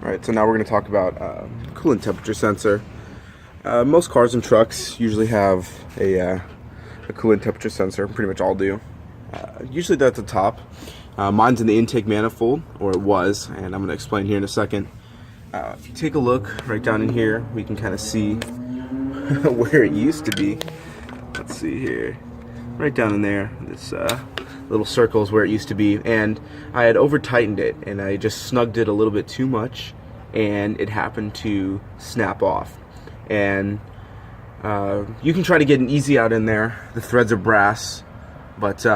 Alright, so now we're going to talk about coolant temperature sensor. Most cars and trucks usually have a coolant temperature sensor, pretty much all do. Usually they're at the top. Mine's in the intake manifold, or it was, and I'm going to explain here in a second. If you take a look right down in here, we can kind of see where it used to be. Let's see here. Right down in there, this little circle is where it used to be, and I had over tightened it and I just snugged it a little bit too much, and it happened to snap off. And you can try to get an easy out in there. The threads are brass, but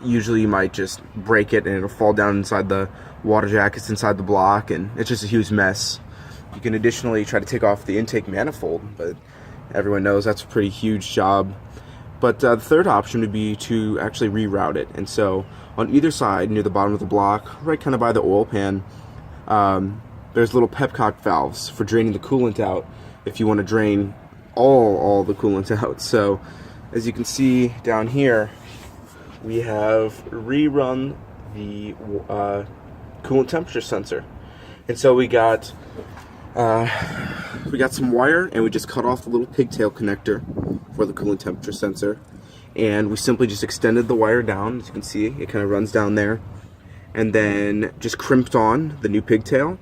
usually you might just break it and it'll fall down inside the water jackets inside the block, and it's just a huge mess. You can additionally try to take off the intake manifold, but everyone knows that's a pretty huge job. But the third option would be to actually reroute it. And so on either side, near the bottom of the block, right kind of by the oil pan, there's little pepcock valves for draining the coolant out if you want to drain all the coolant out. So as you can see down here, we have rerun the coolant temperature sensor. And so we got some wire, and we just cut off the little pigtail connector for the coolant temperature sensor, and we simply just extended the wire down. As you can see, it kind of runs down there, and then just crimped on the new pigtail.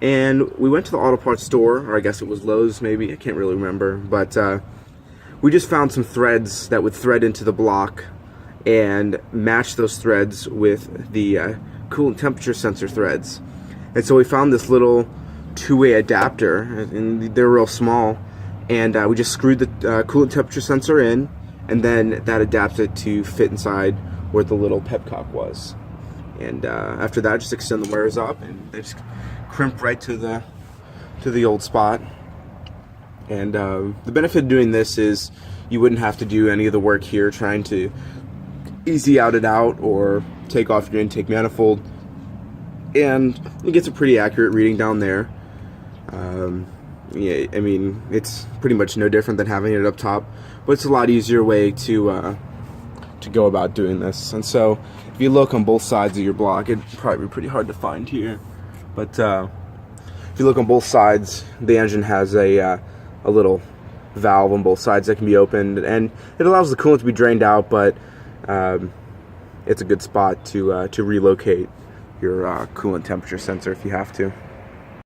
And we went to the auto parts store, or I guess it was Lowe's maybe, I can't really remember, but we just found some threads that would thread into the block and match those threads with the coolant temperature sensor threads. And so we found this little two-way adapter, and they're real small, and we just screwed the coolant temperature sensor in, and then that adapted to fit inside where the little pepcock was. And after that, just extend the wires up, and they just crimp right to the old spot. And the benefit of doing this is you wouldn't have to do any of the work here trying to easy out it out or take off your intake manifold, and it gets a pretty accurate reading down there. Yeah, I mean, it's pretty much no different than having it up top, but it's a lot easier way to go about doing this. And so if you look on both sides of your block, it'd probably be pretty hard to find here, but if you look on both sides, the engine has a little valve on both sides that can be opened, and it allows the coolant to be drained out, but it's a good spot to relocate your coolant temperature sensor if you have to.